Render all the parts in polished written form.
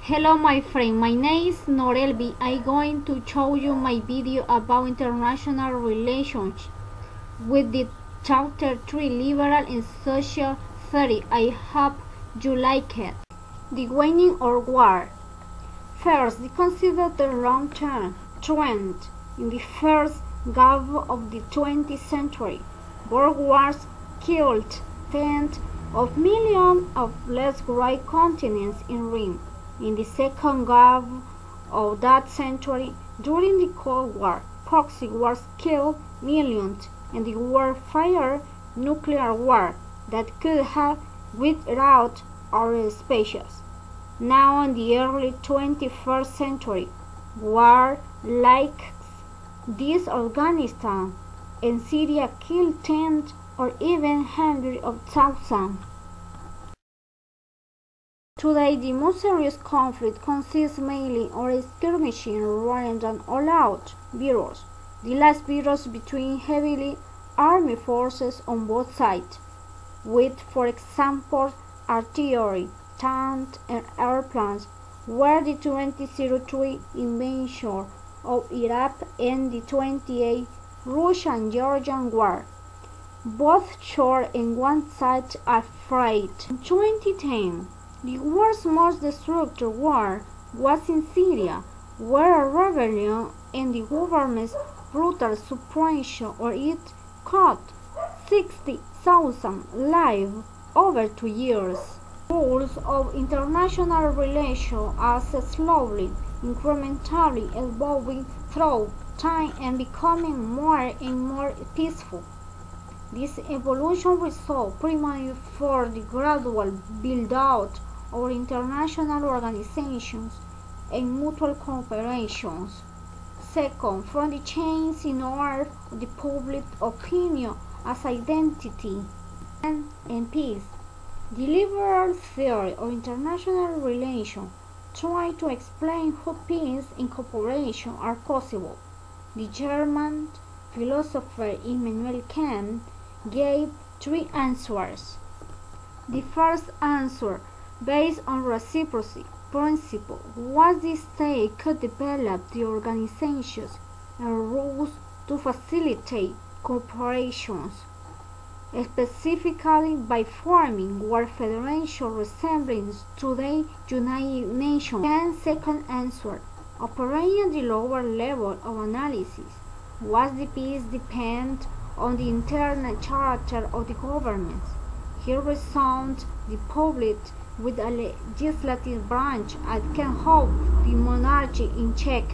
Hello my friend, my name is Norelvi. I'm going to show you my video about international relations with the chapter 3 liberal and social theory. I hope you like it. The waning of war. First, consider the long-term trend. In the first half of the 20th century, world wars killed tens of millions of less great continents in Rome. In the second half of that century, during the Cold War, proxy wars killed millions, and the warfare nuclear war that could have wiped out our species. Now in the early 21st century, war like this Afghanistan and Syria killed tens or even hundreds of thousands. Today, the most serious conflict consists mainly of skirmishing rather than all-out battles. The last battles between heavily armed forces on both sides, with, for example, artillery, tanks, and airplanes, were the 2003 invasion of Iraq and the 28 Russian-Georgian War. Both short and one side are afraid. In 2010, the world's most destructive war was in Syria, where a rebellion and the government's brutal suppression of it cost 60,000 lives over 2 years. Rules of international relations are slowly, incrementally evolving through time and becoming more and more peaceful. This evolution results primarily from the gradual build-out of international organizations and mutual cooperation. Second, from the change in order of the public opinion as identity and peace. The liberal theory of international relations tries to explain how peace and cooperation are possible. The German philosopher Immanuel Kant gave 3 answers. The first answer, based on reciprocity principle, was the state could develop the organizations and rules to facilitate cooperation, specifically by forming world federation resembling to the United Nations. Kant's second answer, operating at the lower level of analysis, was the peace depend on the internal character of the governments. Here resounds the public with a legislative branch that can hold the monarchy in check.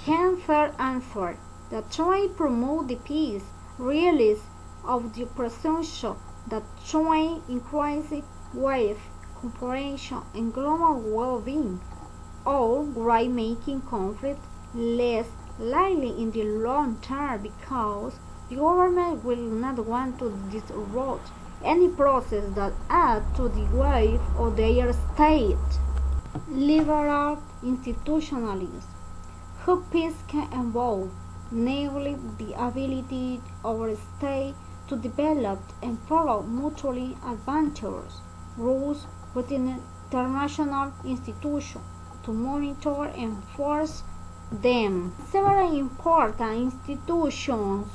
Kant's third answer, that try to promote the peace, realism of the presumption that try increases wealth, cooperation, and global well-being, all while making conflict less likely in the long term because the government will not want to disrupt any process that adds to the wealth of their state. Liberal institutionalism. How peace can evolve, namely the ability of a state to develop and follow mutually advantageous rules within international institutions, to monitor and enforce them. Several important institutions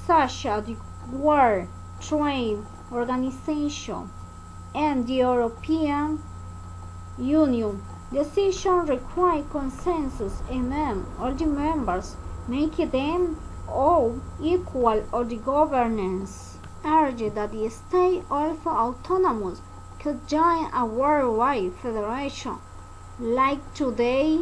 such as the World Trade Organization and the European Union decisions require consensus among all the members, making them all equal of the governance. Urge that the state, although autonomous, could join a worldwide federation like today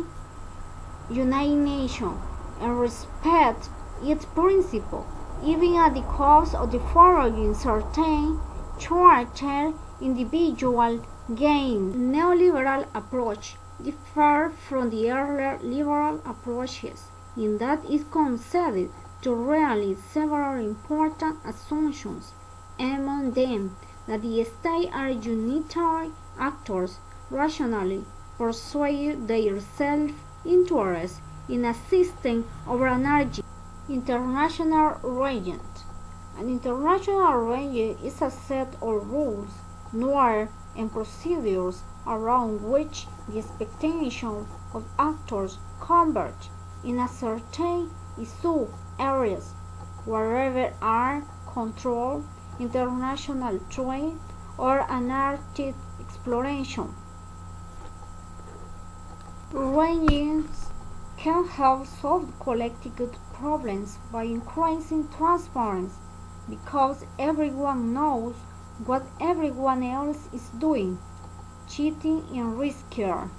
United Nations and respect its principles, even at the cost of the following certain short-term individual gain. Neoliberal approach differs from the earlier liberal approaches in that it conceded to realize several important assumptions, among them that the state are unitary actors rationally persuade their self-interest in a system of anarchy. International arrangement. An international arrangement is a set of rules, norms, and procedures around which the expectations of actors converge in a certain issue areas, wherever are control, international trade, or an artistic exploration. Regions can help solve collective good problems by increasing transparency because everyone knows what everyone else is doing, cheating and riskier.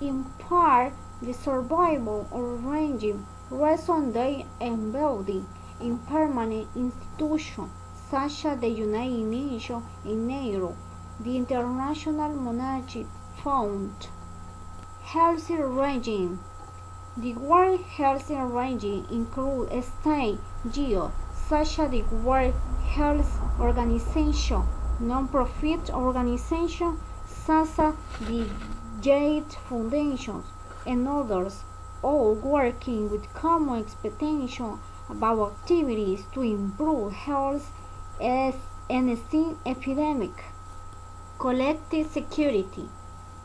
In part, the survival of regime rests on their embedding in permanent institutions such as the United Nations and NATO, the International Monetary Fund. Healthy regime. The World Health Regime includes state GEO such as the World Health Organization, non-profit organizations such as the Gates Foundation, and others, all working with common expectations about activities to improve health and stem epidemic. Collective security.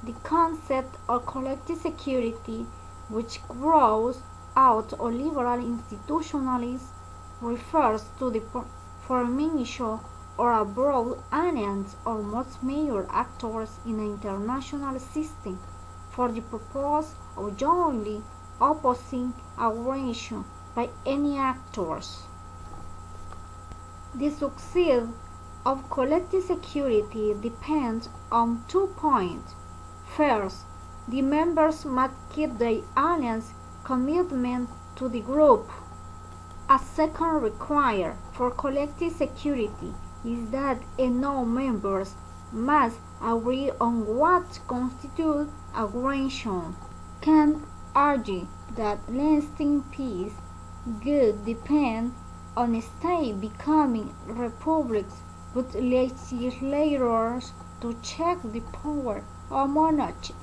The concept of collective security, which grows out of liberal institutionalism, refers to the formation or a broad alliance of most major actors in an international system for the purpose of jointly opposing aggression by any actors. The success of collective security depends on 2 points. First, the members must keep their alliance commitment to the group. A second requirement for collective security is that all members must agree on what constitutes aggression. Kant argued that lasting peace would depend on states becoming republics with legislators to check the power of monarchy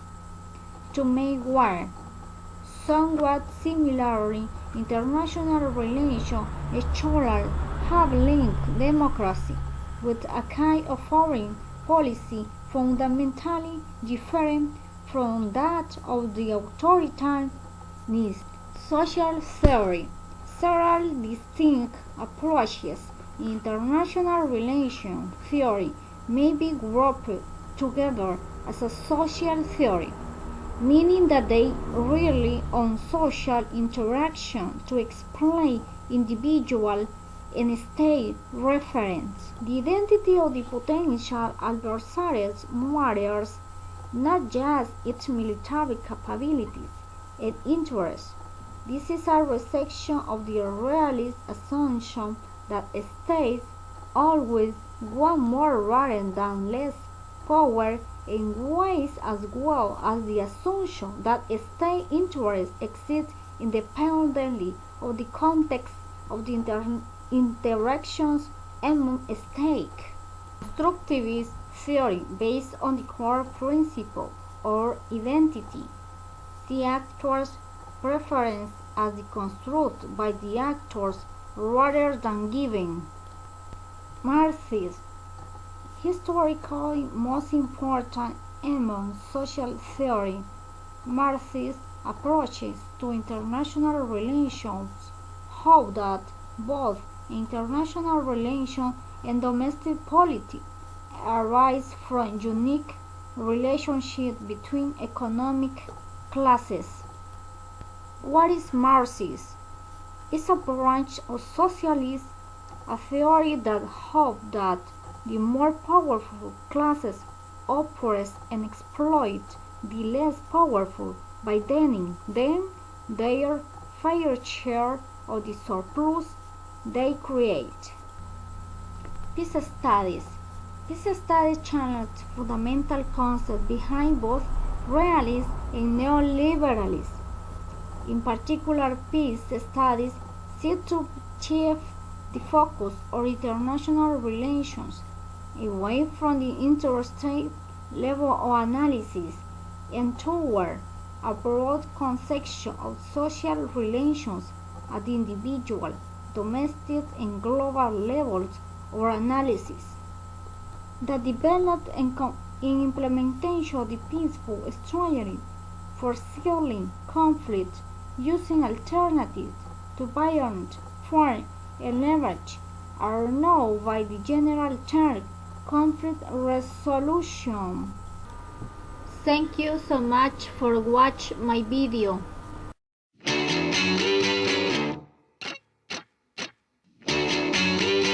to make war. Somewhat similarly, international relations scholars have linked democracy with a kind of foreign policy fundamentally different from that of the authoritarianist social theory. Several distinct approaches in international relations theory may be grouped together as a social theory, meaning that they rely on social interaction to explain individual and state reference. The identity of the potential adversaries matters not just its military capabilities and interests. This is a rejection of the realist assumption that states always want more rather than less power in ways as well as the assumption that state interests exist independently of the context of the interactions among states. Constructivist theory based on the core principle or identity, the actor's preference as the construct by the actors rather than given. Marxism, historically most important among social theory, Marxist approaches to international relations hold that both international relations and domestic politics arise from unique relationships between economic classes. What is Marxism? It's a branch of socialism, a theory that hopes that the more powerful classes oppress and exploit the less powerful by denying them their fair share of the surplus they create. Peace studies. Peace studies challenge fundamental concepts behind both realism and neoliberalism. In particular, peace studies seek to shift the focus on international relations away from the interstate level of analysis and toward a broad conception of social relations at the individual, domestic, and global levels of analysis. The development and implementation of the peaceful strategy for settling conflict using alternatives to violent force and leverage are known by the general term conflict resolution. Thank you so much for watching my video.